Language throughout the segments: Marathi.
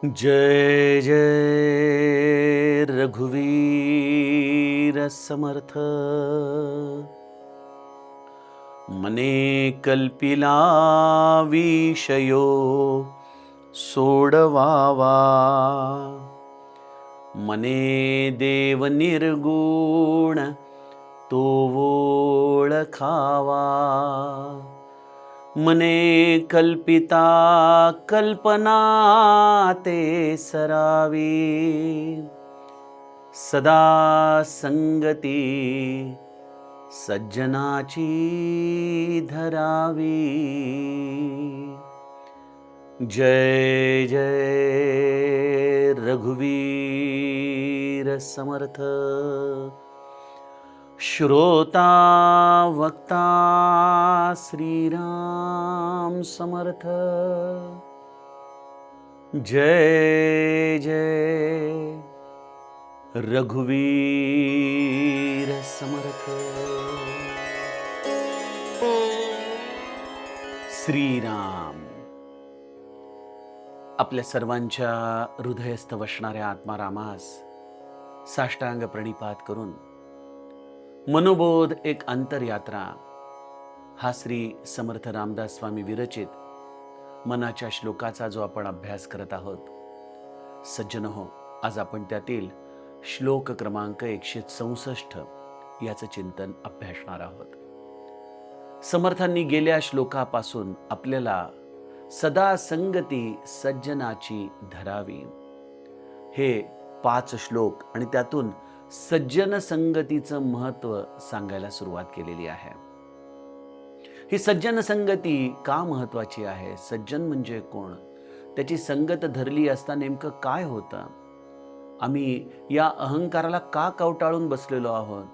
जय जय रघुवीर समर्थ। मने कल्पिला विषयो सोडवावा, मने देव निर्गुण तो ओळखावा। मने कल्पिता कल्पना ते सरावी, सदा संगती सज्जनाची धरावी। जय जय रघुवीर समर्थ। श्रोता वक्ता श्रीराम समर्थ। जय जय रघुवीर समर्थ। श्रीराम आपल्या सर्वांच्या हृदयस्थ वसणाऱ्या आत्मारामास साष्टांग प्रणिपात करून मनोबोध एक अंतरयात्रा हा श्री समर्थ रामदास स्वामी विरचित मनाच्या श्लोकाचा जो आपण अभ्यास करत आहोत, सज्जनहो, आज आपण त्यातील श्लोक क्रमांक 164 याचं चिंतन अभ्यासणार आहोत। समर्थांनी गेल्या श्लोकापासून आपल्याला सदा संगती सज्जनाची धरावी हे 5 श्लोक आणि त्यातून सज्जन संगतीचं महत्त्व सांगायला सुरुवात केलेली आहे। ही सज्जन संगती का महत्त्वाची आहे? सज्जन म्हणजे कोण? त्याची संगत धरली असता नेमकं काय होतं? आम्ही या अहंकाराला का कवटाळून बसलेलो आहोत?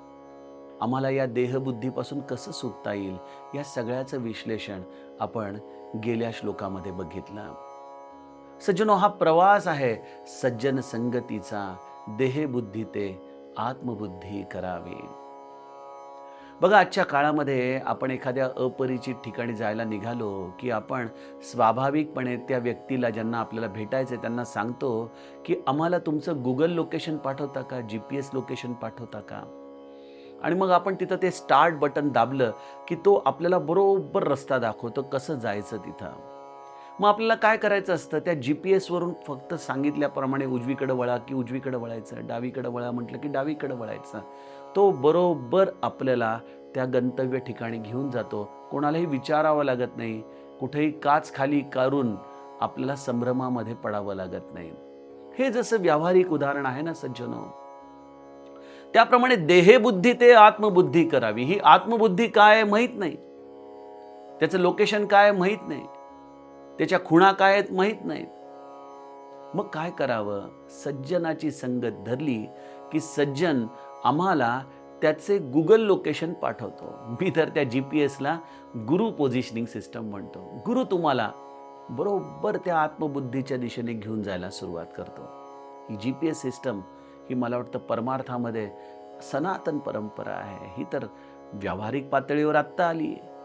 आम्हाला या देहबुद्धीपासून कसं सुटता येईल? या सगळ्याचं विश्लेषण आपण गेल्या श्लोकामध्ये बघितलं। सज्जनो, हा प्रवास आहे सज्जन संगतीचा। देहबुद्धी ते आत्मबुद्धी करावी। बघा, आजच्या काळामध्ये आपण एखाद्या अपरिचित ठिकाणी जायला निघालो की आपण स्वाभाविकपणे त्या व्यक्तीला, ज्यांना आपल्याला भेटायचं आहे, त्यांना सांगतो की आम्हाला तुमचं गुगल लोकेशन पाठवता का, GPS लोकेशन पाठवता का? आणि मग आपण तिथं ते स्टार्ट बटन दाबलं की तो आपल्याला बरोबर रस्ता दाखवतो कसं जायचं तिथं। मग आपल्याला काय करायचं असतं? त्या GPS वरून फक्त सांगितल्याप्रमाणे उजवीकडे वळा की उजवीकडे वळायचं, डावीकडे वळा म्हटलं की डावीकडे वळायचं। तो बरोबर आपल्याला त्या गंतव्य ठिकाणी घेऊन जातो। कोणालाही विचारावं लागत नाही, कुठेही काच खाली करून आपल्याला संभ्रमामध्ये पडावं लागत नाही। हे जसं व्यावहारिक उदाहरण आहे ना सज्जनो, त्याप्रमाणे देहबुद्धी ते आत्मबुद्धी करावी। ही आत्मबुद्धी काय माहीत नाही, त्याचं लोकेशन काय माहीत नाही, त्याच्या खुणा काय आहेत माहीत नाहीत। मग काय करावं? सज्जनाची संगत धरली की सज्जन आम्हाला त्याचे गुगल लोकेशन पाठवतो। मी तर त्या GPSला गुरु पोझिशनिंग सिस्टम म्हणतो। गुरु तुम्हाला बरोबर त्या आत्मबुद्धीच्या दिशेने घेऊन जायला सुरुवात करतो। ही GPS सिस्टम ही मला वाटतं परमार्थामध्ये सनातन परंपरा आहे। ही तर व्यावहारिक पातळीवर आत्ता आली आहे,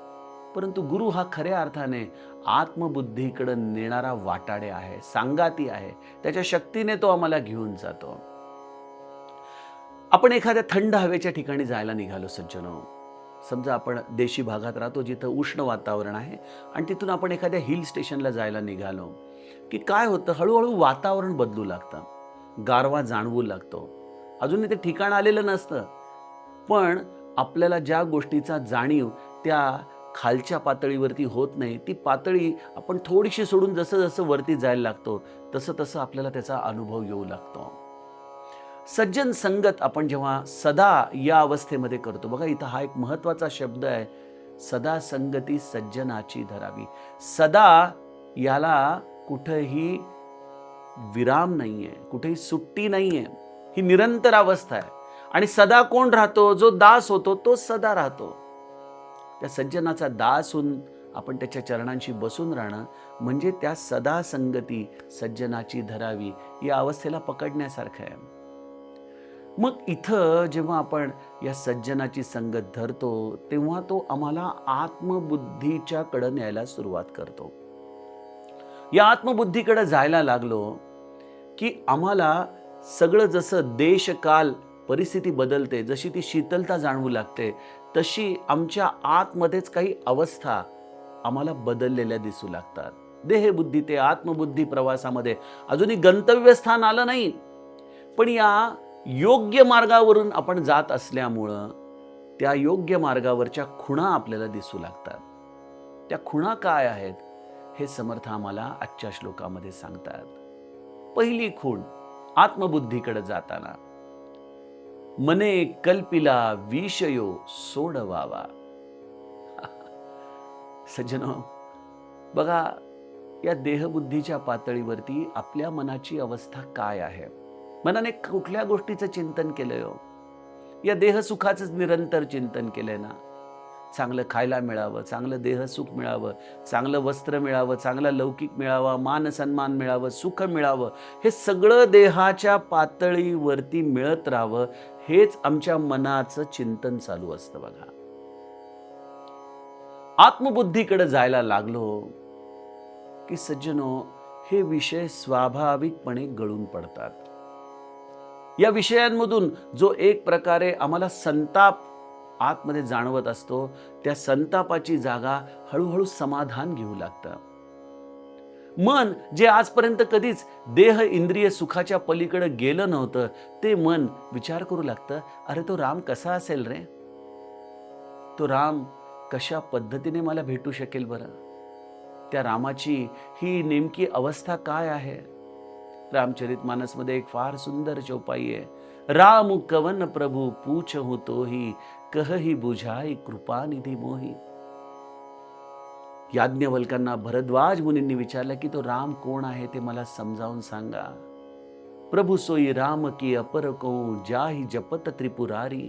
परंतु गुरु हा खऱ्या अर्थाने आत्मबुद्धीकडे नेणारा वाटाडे आहे, सांगाती आहे। त्याच्या शक्तीने तो आम्हाला घेऊन जातो। आपण एखाद्या थंड हवेच्या ठिकाणी जायला निघालो सज्जनो, समजा आपण देशी भागात राहतो जिथं उष्ण वातावरण आहे आणि तिथून आपण एखाद्या हिल स्टेशनला जायला निघालो की काय होतं? हळूहळू वातावरण बदलू लागतं, गारवा जाणवू लागतो। अजूनही ते ठिकाण आलेलं नसतं, पण आपल्याला ज्या गोष्टीचा जाणीव त्या खालच्या पातळीवरती होत नाही, ती पातळी आपण थोडीशी सोडून जसं जसं वरती जायला लागतो तसं तसं आपल्याला त्याचा अनुभव येऊ लागतो। सज्जन संगत आपण जेव्हा सदा या अवस्थेमध्ये करतो, बघा इथं हा एक महत्त्वाचा शब्द आहे, सदा संगती सज्जनाची धरावी। सदा याला कुठेही विराम नाहीये, कुठेही सुट्टी नाहीये, ही निरंतर अवस्था आहे। आणि सदा कोण राहतो? जो दास होतो तो सदा राहतो। त्या सज्जनाचा दास होऊन आपण त्याच्या चरणांशी बसून राहणं म्हणजे त्या सदा संगती सज्जनाची धरावी या अवस्थेला पकडण्यासारखं आहे। मग इथं जेव्हा आपण या सज्जनाची संगत धरतो तेव्हा तो आम्हाला आत्मबुद्धीच्या कडे न्यायला सुरुवात करतो। या आत्मबुद्धीकडे जायला लागलो की आम्हाला सगळं जसं देश काल परिस्थिती बदलते, जशी ती शीतलता जाणवू लागते, तशी आमच्या आतमध्येच काही अवस्था आम्हाला बदललेल्या दिसू लागतात. देहबुद्धी ते आत्मबुद्धी प्रवासामध्ये अजूनही गंतव्यस्थान आलं नाही, पण या योग्य मार्गावरून आपण जात असल्यामुळं त्या योग्य मार्गावरच्या खुणा आपल्याला दिसू लागतात. त्या खुणा काय आहेत हे समर्थ आम्हाला आजच्या श्लोकामध्ये सांगतात. पहिली खूण आत्मबुद्धीकडे जाताना, मने कल्पिला विषयो सोडवावा. सज्जनो, बघा, या देहबुद्धीच्या पातळीवरती आपल्या मनाची अवस्था काय आहे? मनाने कुठल्या गोष्टीचं चिंतन केलंय हो? या देहसुखाचंच निरंतर चिंतन केलंय ना? चांगलं खायला मिळावं, चांगलं देहसुख मिळावं, चांगलं वस्त्र मिळावं, चांगला लौकिक मिळावा, मान सन्मान मिळावं, सुख मिळावं, हे सगळं देहाच्या पातळीवरती मिळत राहावं, हेच आमच्या मनाचं चिंतन चालू असतं. बघा, आत्मबुद्धीकडे जायला लागलो की सज्जनो, हे विषय स्वाभाविकपणे गळून पडतात. या विषयांमधून जो एक प्रकारे आम्हाला संताप आतमध्ये जाणवत असतो, त्या संतापाची जागा हळूहळू समाधान घेऊ लागतं. मन जे आजपर्यंत कधीच देह इंद्रिय सुखाच्या पलीकडे गेलं नव्हतं, ते मन विचार करू लागतं, अरे तो राम कसा असेल रे? तो राम कशा पद्धतीने मला भेटू शकेल बरं? त्या रामाची ही नेमकी अवस्था काय आहे? रामचरितमानसमध्ये एक फार सुंदर चौपाई आहे. राम कवन प्रभु पूछहु तोही, कहही बुझाई कृपानिधी मोही. याज्ञवल्क्यांना भरद्वाज मुनींनी विचारलं की तो राम कोण आहे ते मला समजावून सांगा. प्रभु सोई राम की अपर को जाही जपत त्रिपुरारी.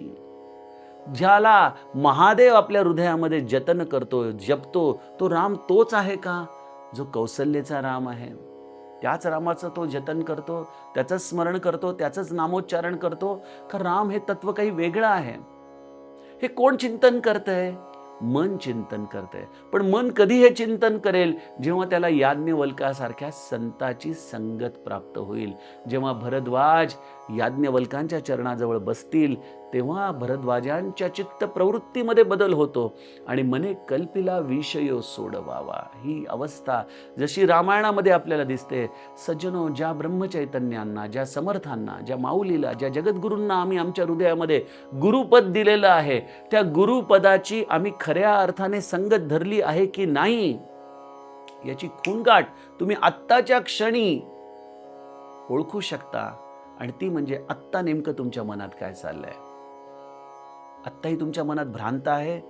ज्याला महादेव आपल्या हृदयामध्ये जतन करतो, जपतो, तो राम तोच आहे का जो कौसल्येचा राम आहे? त्याच रामाचं तो जतन करतो, त्याचं स्मरण करतो, त्याचंच नामोच्चारण करतो का राम हे तत्व काही वेगळं आहे? हे कोण चिंतन करतंय? मन चिंतन करतंय. पण मन कधी हे चिंतन करेल? जेव्हा त्याला याज्ञवल्कासारख्या संताची संगत प्राप्त होईल. जेव्हा भरद्वाज याज्ञवल्कांच्या चरणाजवळ बसतील, तेव्हा भरद्वाजांच्या चित्त प्रवृत्तीमध्ये बदल होतो आणि मने कल्पिला विषयो सोडवावा. ही अवस्था जशी रामायणामध्ये आपल्याला दिसते. सज्जनो, ज्या ब्रह्मचैतन्यांना, ज्या समर्थांना, ज्या माऊलीला, ज्या जगद्गुरूंना आम्ही आमच्या हृदयामध्ये गुरुपद दिलेलं आहे, त्या गुरुपदाची आम्ही खऱ्या अर्थाने संगत धरली आहे की नाही, याची खूणगाठ तुम्ही आत्ताच्या क्षणी ओळखू शकता. आणि ती म्हणजे आत्ता नेमकं तुमच्या मनात काय चाललंय. आत्ताही तुमच्या मनात भ्रांत आहे,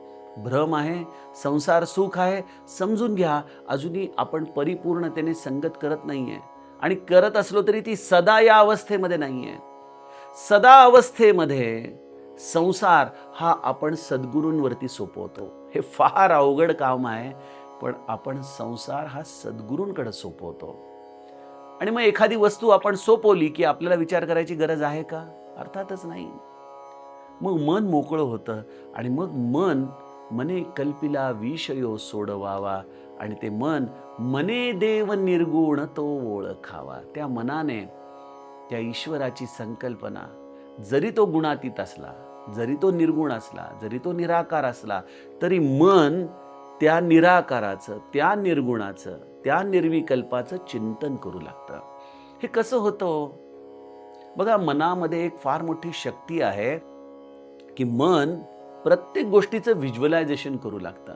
भ्रम आहे, संसार सुख आहे. समजून घ्या, अजूनही आपण परिपूर्णतेने संगत करत नाहीये, आणि करत असलो तरी ती सदा या अवस्थेमध्ये नाहीये. सदा अवस्थेमध्ये संसार हा आपण सद्गुरूंवरती सोपवतो. हे फार अवघड काम आहे, पण आपण संसार हा सद्गुरूंकडे सोपवतो. आणि मग एखादी वस्तू आपण सोपवली की आपल्याला विचार करायची गरज आहे का? अर्थातच नाही. मग मन मोकळं होतं आणि मग मन मने कल्पिला विषयो सोडवावा, आणि ते मन मने देव निर्गुण तो ओळखावा. त्या मनाने त्या ईश्वराची संकल्पना, जरी तो गुणातीत असला, जरी तो निर्गुण असला, जरी तो निराकार असला, तरी मन त्या निराकाराचं, त्या निर्गुणाचं, त्या निर्विकल्पाचं चिंतन करू लागतं. हे कसं होतं? बघा, मनामध्ये एक फार मोठी शक्ती आहे की मन प्रत्येक गोष्टीचं व्हिज्युअलायझेशन करू लागतं.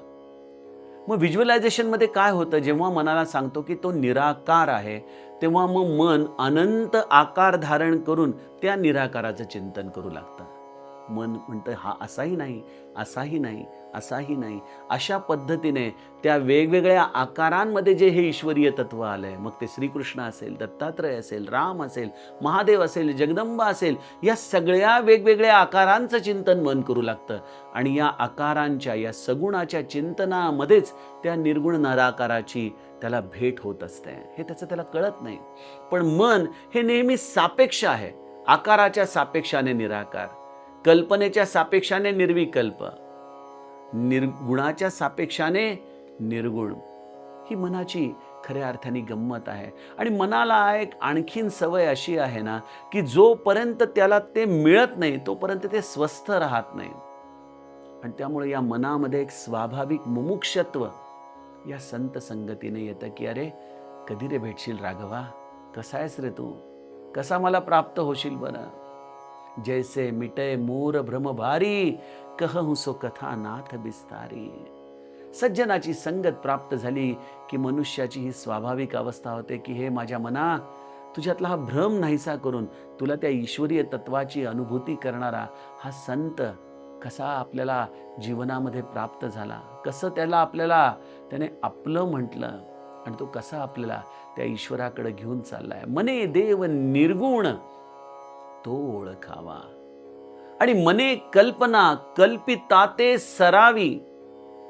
मग व्हिज्युअलायझेशनमध्ये काय होतं? जेव्हा मनाला सांगतो की तो निराकार आहे, तेव्हा मग मन अनंत आकार धारण करून त्या निराकाराचं चिंतन करू लागतं. मन म्हणतं हा असाही नाही, असाही नाही, असाही नाही. अशा पद्धतीने त्या वेगवेगळ्या आकारांमध्ये जे हे ईश्वरीय तत्व आलंय, मग ते श्रीकृष्ण असेल, दत्तात्रय असेल, राम असेल, महादेव असेल, जगदंबा असेल, या सगळ्या वेगवेगळ्या आकारांचं चिंतन मन करू लागतं. आणि या आकारांच्या, या सगुणाच्या चिंतनामध्येच त्या निर्गुण निराकाराची त्याला भेट होत असते. हे त्याला कळत नाही. पण मन हे नेहमी सापेक्ष आहे. आकाराच्या सापेक्षाने निराकार, कल्पनेच्या सापेक्षाने निर्विकल्प, निर्गुणाच्या सापेक्षाने निर्गुण. ही मनाची खऱ्या अर्थाने गंमत आहे. आणि मनाला एक आणखीन सवय अशी आहे ना, की जोपर्यंत त्याला ते मिळत नाही तोपर्यंत ते स्वस्थ राहत नाही. आणि त्यामुळे या मनामध्ये एक स्वाभाविक मुमुक्षत्व या संत संगतीने येतं, की अरे कधी रे भेटशील राघवा, कसा आहेस रे तू, कसा मला प्राप्त होशील बरं. जैसे मिटे मूर भ्रम भारी, कहूं सो कथा नाथ बिस्तारी. सज्जनाची संगत प्राप्त झाली की मनुष्याची ही स्वाभाविक अवस्था होते, की हे माझ्या मना, तुझ्यातला हा भ्रम नाहीसा करून तुला त्या ईश्वरीय तत्वाची अनुभूती करणारा हा संत कसा आपल्याला जीवनामध्ये प्राप्त झाला, कसं त्याने आपलं म्हटलं आणि तो कसा आपल्याला त्या ईश्वराकडे घेऊन चाललाय. मने देव निर्गुण तो ओळखावा. आणि मने कल्पना कल्पिताते सरावी,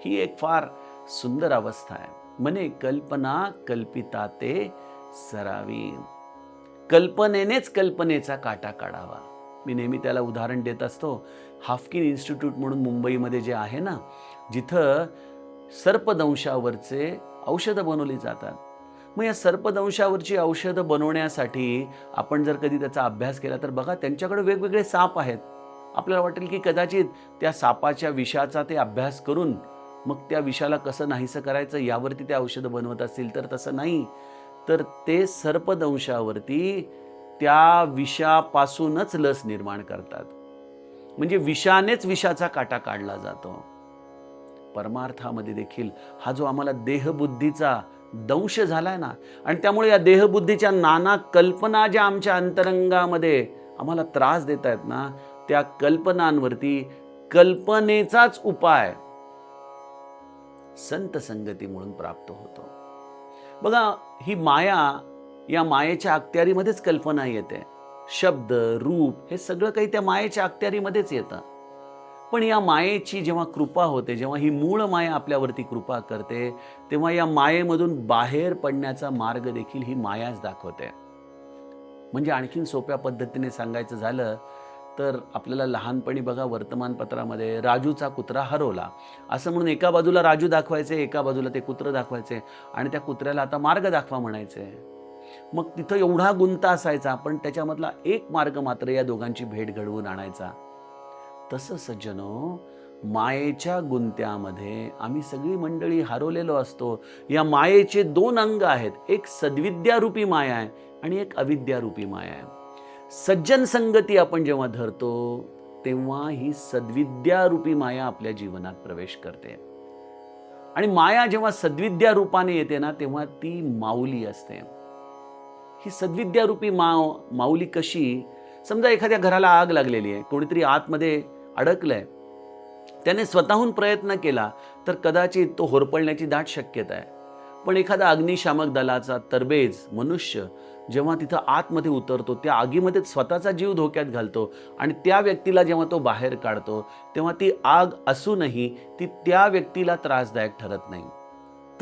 ही एक फार सुंदर अवस्था आहे. मने कल्पना कल्पिताते सरावी. कल्पनेनेच कल्पनेचा काटा काढावा. मी नेहमी त्याला उदाहरण देत असतो. हाफकिन इन्स्टिट्यूट म्हणून मुंबईमध्ये जे आहे ना, जिथं सर्पदंशावरचे औषधं बनवली जातात. मग या सर्पदंशावरची औषधं बनवण्यासाठी आपण जर कधी त्याचा अभ्यास केला तर बघा, त्यांच्याकडे वेगवेगळे साप आहेत. आपल्याला वाटेल की कदाचित त्या सापाच्या विषाचा ते अभ्यास करून मग त्या विषाला कसं नाहीसं करायचं यावरती ते औषधं बनवत असतील, तर तसं नाही. तर ते सर्पदंशावरती त्या विषापासूनच लस निर्माण करतात. म्हणजे विषानेच विषाचा काटा काढला जातो. परमार्थामध्ये देखील हा जो आम्हाला देहबुद्धीचा दंश झालाय ना, आणि त्यामुळे या देहबुद्धीच्या नाना कल्पना ज्या आमच्या अंतरंगामध्ये आम्हाला त्रास देत आहेत ना, त्या कल्पनांवरती कल्पनेचाच उपाय संत संगती म्हणून प्राप्त होतो. बघा, ही माया, या मायेच्या अखत्यारीमध्येच कल्पना येते. शब्द, रूप हे सगळं काही त्या मायेच्या अखत्यारीमध्येच येतं. पण या मायेची जेव्हा कृपा होते, जेव्हा ही मूळ माया आपल्यावरती कृपा करते, तेव्हा या मायेमधून बाहेर पडण्याचा मार्ग देखील ही मायाच दाखवते. म्हणजे आणखीन सोप्या पद्धतीने सांगायचं झालं तर आपल्याला लहानपणी बघा, वर्तमानपत्रामध्ये राजूचा कुत्रा हरवला असं म्हणून एका बाजूला राजू दाखवायचे, एका बाजूला ते कुत्रं दाखवायचे आणि त्या कुत्र्याला आता मार्ग दाखवा म्हणायचे. मग तिथं एवढा गुंता असायचा, पण त्याच्यामधला एक मार्ग मात्र या दोघांची भेट घडवून आणायचा. तसं सज्जनो, मायेच्या गुंत्यामध्ये आम्ही सगळी मंडळी हरवलेलो असतो. या मायेचे दोन अंग आहेत, एक सद्विद्यारूपी माया आहे आणि एक अविद्यारूपी माया आहे. सज्जन संगती आपण जेव्हा धरतो तेव्हा ही सद्विद्यारूपी माया आपल्या जीवनात प्रवेश करते. आणि माया जेव्हा सद्विद्या रूपाने येते ना, तेव्हा ती माऊली असते. ही सद्विद्यारूपी माऊली कशी? समजा एखाद्या घराला आग लागलेली आहे, कोणीतरी आतमध्ये अडकलंय, त्याने स्वतःहून प्रयत्न केला तर कदाचित तो होरपळण्याची दाट शक्यता आहे. पण एखादा अग्निशामक दलाचा तरबेज मनुष्य जेव्हा तिथं आतमध्ये उतरतो, त्या आगीमध्ये स्वतःचा जीव धोक्यात घालतो आणि त्या व्यक्तीला जेव्हा तो बाहेर काढतो, तेव्हा ती आग असूनही ती त्या व्यक्तीला त्रासदायक ठरत नाही.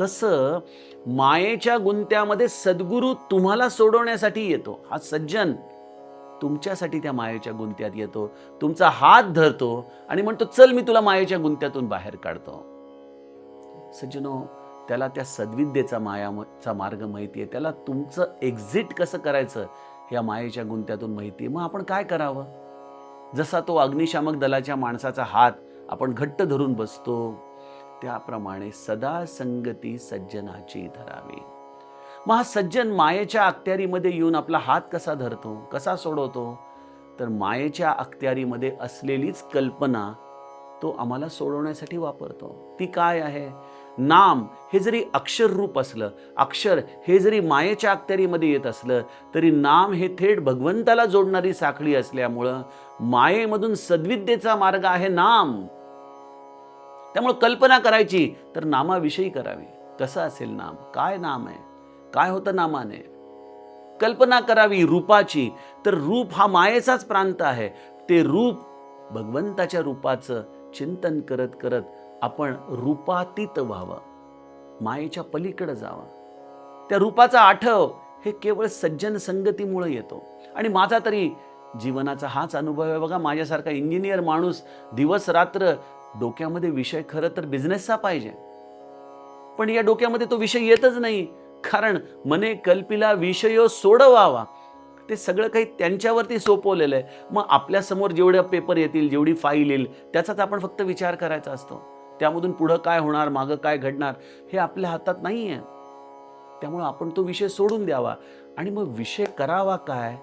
तसं मायेच्या गुंत्यामध्ये सद्गुरू तुम्हाला सोडवण्यासाठी येतो. हा सज्जन तुमच्यासाठी त्या मायेच्या गुंत्यात येतो, तुमचा हात धरतो आणि म्हणतो, चल मी तुला मायेच्या गुंत्यातून बाहेर काढतो. सज्जनो, त्याला त्या सद्विद्येचा मायाचा मार्ग माहिती आहे. त्याला तुमचं एक्झिट कसं करायचं या मायेच्या गुंत्यातून माहिती आहे. मग आपण काय करावं? जसा तो अग्निशामक दलाच्या माणसाचा हात आपण घट्ट धरून बसतो, त्याप्रमाणे सदा संगती सज्जनाची धरावी. मग हा सज्जन मायेच्या अखत्यारीमध्ये येऊन आपला हात कसा धरतो, कसा सोडवतो? तर मायेच्या अखत्यारीमध्ये असलेलीच कल्पना तो आम्हाला सोडवण्यासाठी वापरतो. ती काय आहे? नाम हे जरी अक्षर रूप असलं, अक्षर हे जरी मायेच्या अखत्यारीमध्ये येत असलं, तरी नाम हे थेट भगवंताला जोडणारी साखळी असल्यामुळं मायेमधून सद्विद्येचा मार्ग आहे नाम. त्यामुळे कल्पना करायची तर नामाविषयी करावी. कसं असेल नाम? काय नाम आहे? काय होतं नामाने? कल्पना करावी रूपाची, तर रूप हा मायेचाच प्रांत आहे. ते रूप भगवंताच्या रूपाचं चिंतन करत करत आपण रूपातीत व्हावं, मायेच्या पलीकडे जावं. त्या रूपाचा आठव हे केवळ सज्जन संगतीमुळे येतो. आणि माझा तरी जीवनाचा हाच अनुभव आहे बघा. माझ्यासारखा इंजिनियर माणूस दिवस रात्र डोक्यामध्ये विषय खरं तर बिझनेसचा पाहिजे, पण या डोक्यामध्ये तो विषय येतच नाही. कारण मने कल्पिला विषयो सोडवावा, ते सगळं काही त्यांच्यावरती सोपवलेलं आहे. मग आपल्यासमोर जेवढे पेपर येतील, जेवढी फाईल येईल, त्याचाच आपण फक्त विचार करायचा असतो. त्यामधून पुढं काय होणार, मागं काय घडणार, हे आपल्या हातात नाही आहे. त्यामुळं आपण तो विषय सोडून द्यावा. आणि मग विषय करावा काय,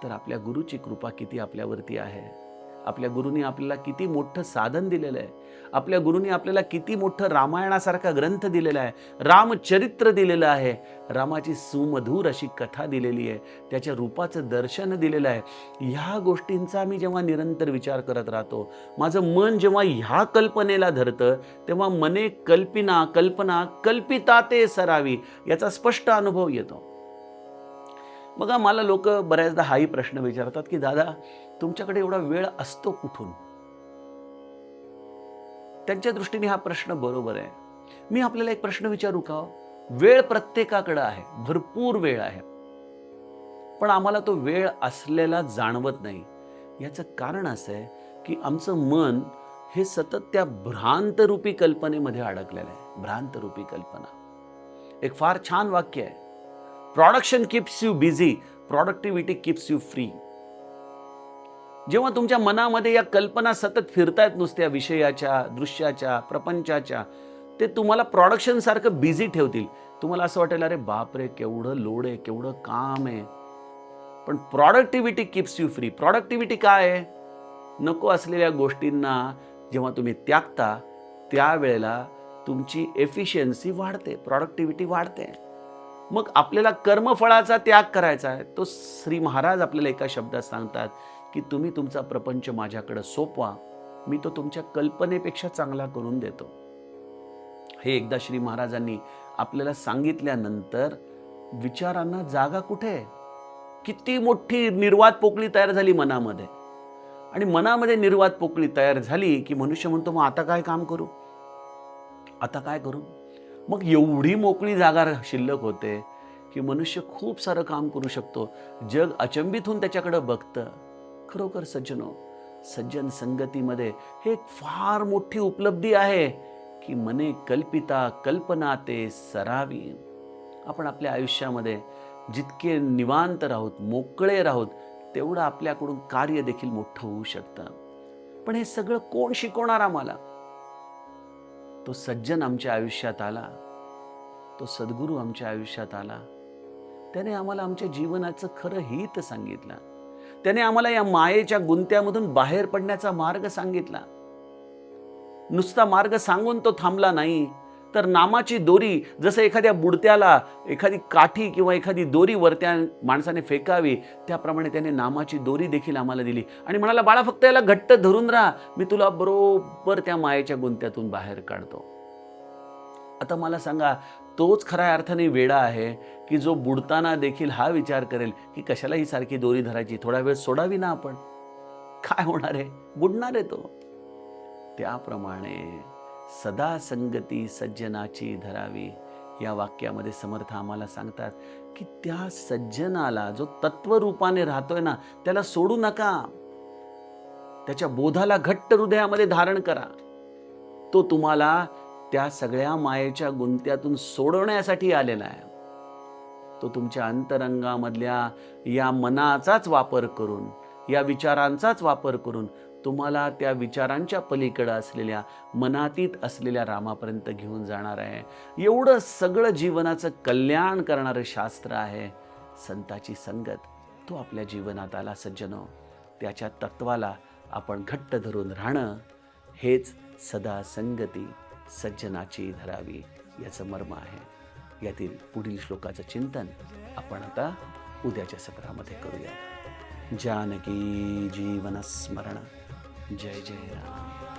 तर आपल्या गुरुची कृपा किती आपल्यावरती आहे. आपल्या गुरुनी आपल्याला किती मोठं साधन दिलेलं आहे. आपल्या गुरुनी आपल्याला किती मोठं रामायणासारखा ग्रंथ दिलेला आहे, रामचरित्र दिलेलं आहे, रामाची सुमधुर अशी कथा दिलेली आहे, त्याच्या रूपाचं दर्शन दिलेलं आहे. ह्या गोष्टींचा मी जेव्हा निरंतर विचार करत राहतो, माझं मन जेव्हा ह्या कल्पनेला धरतं, तेव्हा मने कल्पिना कल्पना कल्पिता ते सरावी, याचा स्पष्ट अनुभव येतो. बघा, मला लोक बऱ्याचदा हाही प्रश्न विचारतात की दादा, तुमच्याकडे एवढा वेळ असतो कुठून? त्यांच्या दृष्टीने हा प्रश्न बरोबर आहे. मी आपल्याला एक प्रश्न विचारू का? वेळ प्रत्येकाकडे आहे, भरपूर वेळ आहे, पण आम्हाला तो वेळ असलेला जाणवत नाही. याचं कारण असं आहे की आमचं मन हे सतत त्या भ्रांतरूपी कल्पनेमध्ये अडकलेलं आहे. भ्रांतरूपी कल्पना. एक फार छान वाक्य आहे, production keeps you busy, productivity keeps you free. जेव्हा तुमच्या मनामध्ये या कल्पना सतत फिरतायत नुसत्या विषयाच्या, दृश्याच्या, प्रपंचाच्या, ते तुम्हाला प्रोडक्शन सारखं बिझी ठेवतील. तुम्हाला असं वाटेल, अरे बापरे, केवढं लोड आहे, केवढं काम आहे. पण productivity keeps you free. Productivity काय आहे? नको असलेल्या गोष्टींना जेव्हा तुम्ही त्यागता, त्यावेळेला तुमची एफिशियन्सी वाढते, प्रोडक्टिव्हिटी वाढते. मग आपल्याला कर्मफळाचा त्याग करायचा आहे. तो श्री महाराज आपल्याला एका शब्दात सांगतात की तुम्ही तुमचा प्रपंच माझ्याकडे सोपवा, मी तो तुमच्या कल्पनेपेक्षा चांगला करून देतो. हे एकदा श्री महाराजांनी आपल्याला सांगितल्यानंतर विचारांना जागा कुठे? किती मोठी निर्वात पोकळी तयार झाली मनामध्ये. आणि मनामध्ये निर्वात पोकळी तयार झाली की मनुष्य म्हणतो, मग आता काय काम करू, आता काय करू? मग एवढी मोकळी जागा शिल्लक होते की मनुष्य खूप सारं काम करू शकतो. जग अचंबित होऊन त्याच्याकडे बघतं. खरोखर सज्जनो, सज्जन संगतीमध्ये हे एक फार मोठी उपलब्धी आहे की मने कल्पिता कल्पना ते सरावी. आपण आपल्या आयुष्यामध्ये जितके निवांत राहूत, मोकळे राहूत, तेवढं आपल्याकडून कार्य देखील मोठं होऊ शकतं. पण हे सगळं कोण शिकवणार आम्हाला? तो सज्जन आमच्या आयुष्यात आला, तो सद्गुरू आमच्या आयुष्यात आला. त्याने आम्हाला आमच्या जीवनाचं खरं हित सांगितलं. त्याने आम्हाला या मायेच्या गुंत्यामधून बाहेर पडण्याचा मार्ग सांगितला. नुसता मार्ग सांगून तो थांबला नाही, तर नामाची दोरी, जसं एखाद्या बुडत्याला एखादी काठी किंवा एखादी दोरी वरत्या माणसाने फेकावी, त्याप्रमाणे त्याने नामाची दोरी देखील आम्हाला दिली आणि म्हणाला, बाळा, फक्त याला घट्ट धरून राहा, मी तुला बरोबर त्या मायेच्या गुंत्यातून बाहेर काढतो. आता मला सांगा, तोच खऱ्या अर्थाने वेडा आहे की जो बुडताना देखील हा विचार करेल की कशाला ही सारखी दोरी धरायची, थोडा वेळ सोडावी ना आपण, काय होणार आहे, बुडणार आहे तो. त्याप्रमाणे सदा संगती सज्जनाची धरावी, या वाक्यामध्ये समर्थ आम्हाला सांगतात की त्या सज्जनाला जो तत्वरूपाने राहतोय ना, त्याला सोडू नका. त्याच्या बोधाला घट्ट हृदयामध्ये धारण करा. तो तुम्हाला त्या सगळ्या मायेच्या गुंत्यातून सोडवण्यासाठी आलेला आहे. तो तुमच्या अंतरंगामधल्या या मनाचाच वापर करून, या विचारांचाच वापर करून तुम्हाला त्या विचारांच्या पलीकडे असलेल्या, मनातीत असलेल्या रामापर्यंत घेऊन जाणार आहे. एवढं सगळं जीवनाचं कल्याण करणारं शास्त्र आहे संताची संगत. तो आपल्या जीवनात आला सज्जनो. त्याच्या तत्वाला आपण घट्ट धरून राहणं, हेच सदा संगती सज्जनाची धरावी याचं मर्म आहे. यातील पुढील श्लोकाचं चिंतन आपण आता उद्याच्या सत्रामध्ये करूया. जानकी जीवन स्मरण. जय जय राम.